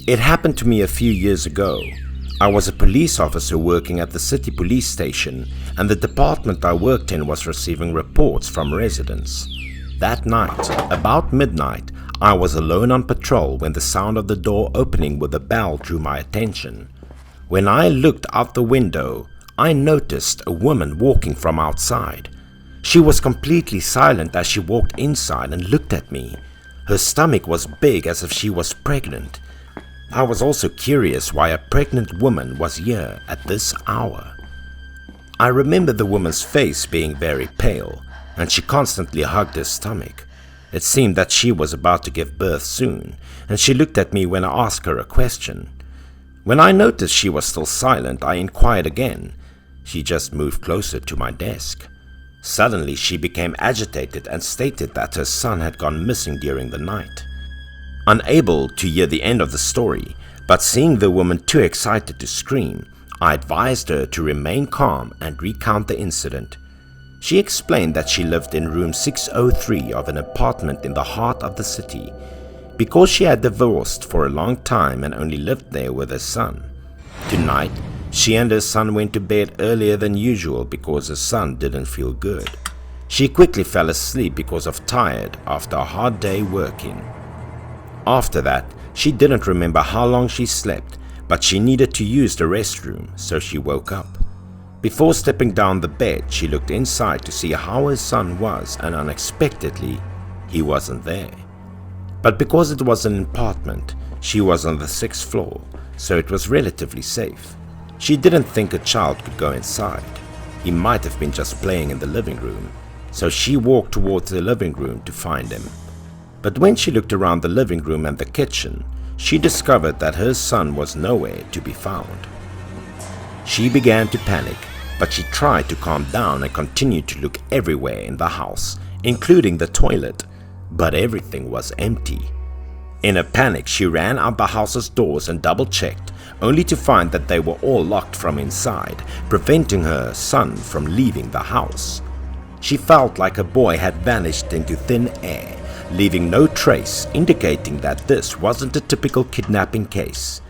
It happened to me a few years ago. I was a police officer working at the city police station, and the department I worked in was receiving reports from residents. That night, about midnight, I was alone on patrol when the sound of the door opening with a bell drew my attention. When I looked out the window, I noticed a woman walking from outside. She was completely silent as she walked inside and looked at me. Her stomach was big as if she was pregnant. I was also curious why a pregnant woman was here at this hour. I remember the woman's face being very pale, and she constantly hugged her stomach. It seemed that she was about to give birth soon, and she looked at me when I asked her a question. When I noticed she was still silent, I inquired again. She just moved closer to my desk. Suddenly she became agitated and stated that her son had gone missing during the night. Unable to hear the end of the story, but seeing the woman too excited to scream, I advised her to remain calm and recount the incident. She explained that she lived in room 603 of an apartment in the heart of the city, because she had divorced for a long time and only lived there with her son. Tonight, she and her son went to bed earlier than usual because her son didn't feel good. She quickly fell asleep because of tired after a hard day working. After that, she didn't remember how long she slept, but she needed to use the restroom, so she woke up. Before stepping down the bed, she looked inside to see how her son was, and unexpectedly, he wasn't there. But because it was an apartment, she was on the 6th floor, so it was relatively safe. She didn't think a child could go inside. He might have been just playing in the living room, so she walked towards the living room to find him. But when she looked around the living room and the kitchen, she discovered that her son was nowhere to be found. She began to panic, but she tried to calm down and continued to look everywhere in the house, including the toilet, but everything was empty. In a panic, she ran out the house's doors and double-checked, only to find that they were all locked from inside, preventing her son from leaving the house. She felt like a boy had vanished into thin air, leaving no trace, indicating that this wasn't a typical kidnapping case.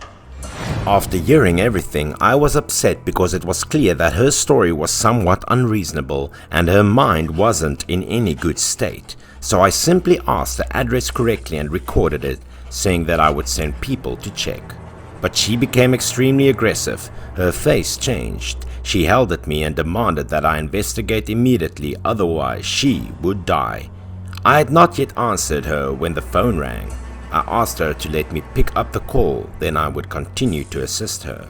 After hearing everything, I was upset because it was clear that her story was somewhat unreasonable and her mind wasn't in any good state, so I simply asked the address correctly and recorded it, saying that I would send people to check. But she became extremely aggressive. Her face changed. She held at me and demanded that I investigate immediately, otherwise she would die. I had not yet answered her when the phone rang. I asked her to let me pick up the call, then I would continue to assist her.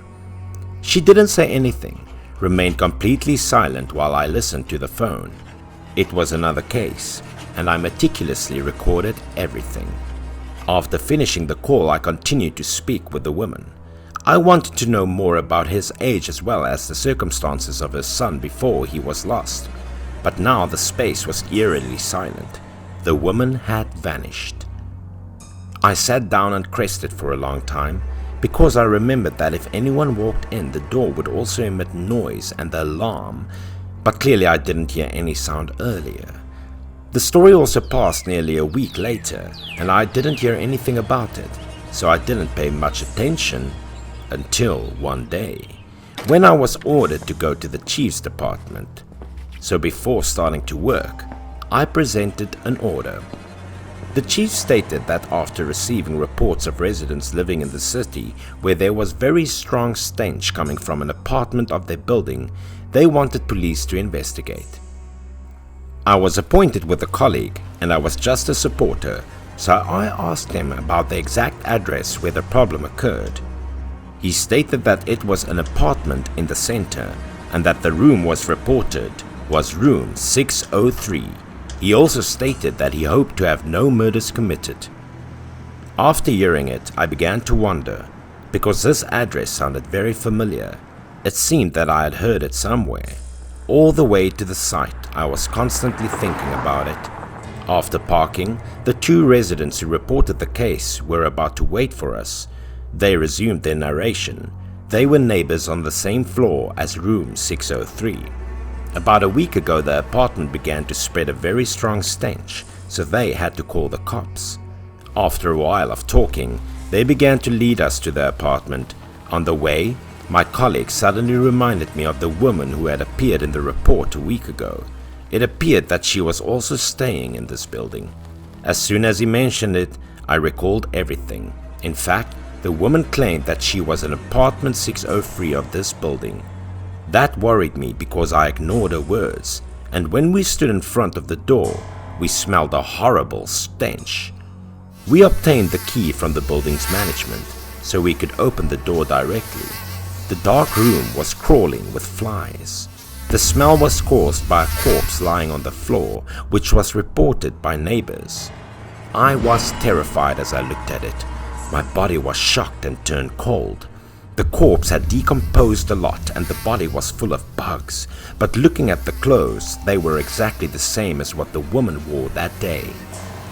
She didn't say anything, remained completely silent while I listened to the phone. It was another case, and I meticulously recorded everything. After finishing the call, I continued to speak with the woman. I wanted to know more about his age as well as the circumstances of his son before he was lost. But now the space was eerily silent. The woman had vanished. I sat down and crested for a long time, because I remembered that if anyone walked in, the door would also emit noise and the alarm, but clearly I didn't hear any sound earlier. The story also passed nearly a week later, and I didn't hear anything about it, so I didn't pay much attention until one day, when I was ordered to go to the chief's department. So before starting to work, I presented an order. The chief stated that after receiving reports of residents living in the city where there was very strong stench coming from an apartment of their building, they wanted police to investigate. I was appointed with a colleague and I was just a supporter, so I asked him about the exact address where the problem occurred. He stated that it was an apartment in the center and that the room was reported was room 603. He also stated that he hoped to have no murders committed. After hearing it, I began to wonder, because this address sounded very familiar. It seemed that I had heard it somewhere. All the way to the site, I was constantly thinking about it. After parking, the two residents who reported the case were about to wait for us. They resumed their narration. They were neighbors on the same floor as room 603. About a week ago, the apartment began to spread a very strong stench, so they had to call the cops. After a while of talking, They began to lead us to the apartment. On the way, my colleague suddenly reminded me of the woman who had appeared in the report a week ago. It appeared that she was also staying in this building. As soon as he mentioned it, I recalled everything. In fact, the woman claimed that she was in apartment 603 of this building. That worried me because I ignored her words, and when we stood in front of the door, we smelled a horrible stench. We obtained the key from the building's management so we could open the door directly. The dark room was crawling with flies. The smell was caused by a corpse lying on the floor, which was reported by neighbors. I was terrified as I looked at it. My body was shocked and turned cold. The corpse had decomposed a lot and the body was full of bugs, but looking at the clothes, they were exactly the same as what the woman wore that day.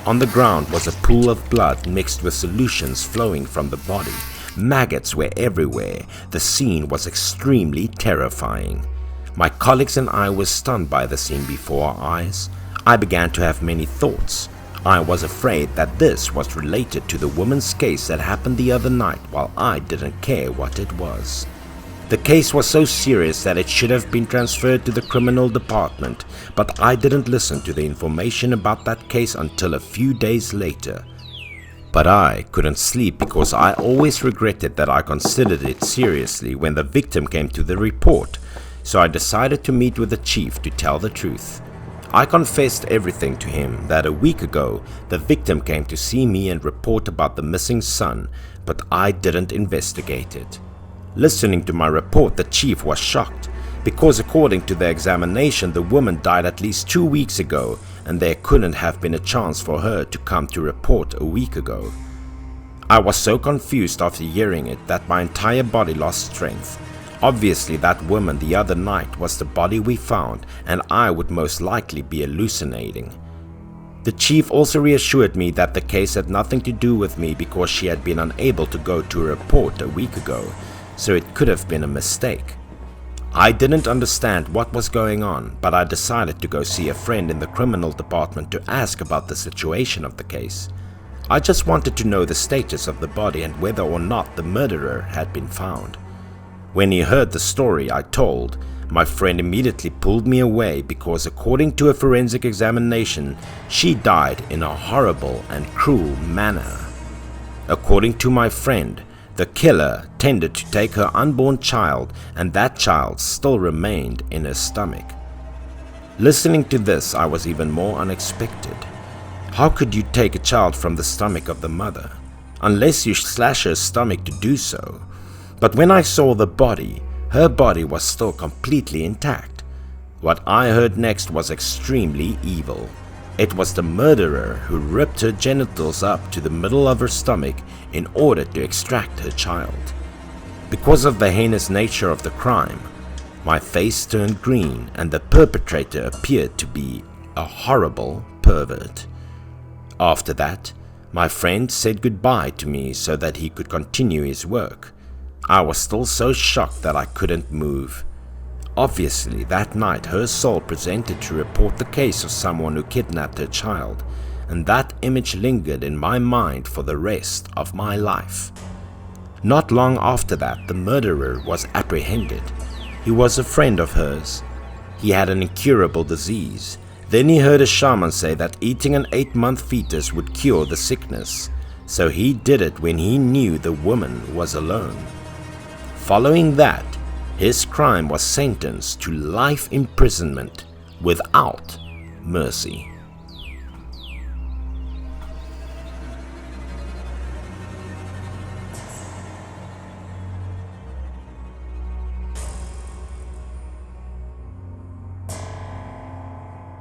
On the ground was a pool of blood mixed with solutions flowing from the body. Maggots were everywhere. The scene was extremely terrifying. My colleagues and I were stunned by the scene before our eyes. I began to have many thoughts. I was afraid that this was related to the woman's case that happened the other night while I didn't care what it was. The case was so serious that it should have been transferred to the criminal department, but I didn't listen to the information about that case until a few days later. But I couldn't sleep because I always regretted that I considered it seriously when the victim came to the report, so I decided to meet with the chief to tell the truth. I confessed everything to him, that a week ago the victim came to see me and report about the missing son, but I didn't investigate it. Listening to my report, the chief was shocked, because according to the examination the woman died at least 2 weeks ago and there couldn't have been a chance for her to come to report a week ago. I was so confused after hearing it that my entire body lost strength. Obviously that woman the other night was the body we found and I would most likely be hallucinating. The chief also reassured me that the case had nothing to do with me because she had been unable to go to a report a week ago, so it could have been a mistake. I didn't understand what was going on, but I decided to go see a friend in the criminal department to ask about the situation of the case. I just wanted to know the status of the body and whether or not the murderer had been found. When he heard the story I told, my friend immediately pulled me away because according to a forensic examination, she died in a horrible and cruel manner. According to my friend, the killer tended to take her unborn child and that child still remained in her stomach. Listening to this, I was even more unexpected. How could you take a child from the stomach of the mother? Unless you slash her stomach to do so. But when I saw the body, her body was still completely intact. What I heard next was extremely evil. It was the murderer who ripped her genitals up to the middle of her stomach in order to extract her child. Because of the heinous nature of the crime, my face turned green and the perpetrator appeared to be a horrible pervert. After that, my friend said goodbye to me so that he could continue his work. I was still so shocked that I couldn't move. Obviously, that night her soul presented to report the case of someone who kidnapped her child, and that image lingered in my mind for the rest of my life. Not long after that, the murderer was apprehended. He was a friend of hers. He had an incurable disease. Then he heard a shaman say that eating an 8-month fetus would cure the sickness, so he did it when he knew the woman was alone. Following that, his crime was sentenced to life imprisonment without mercy.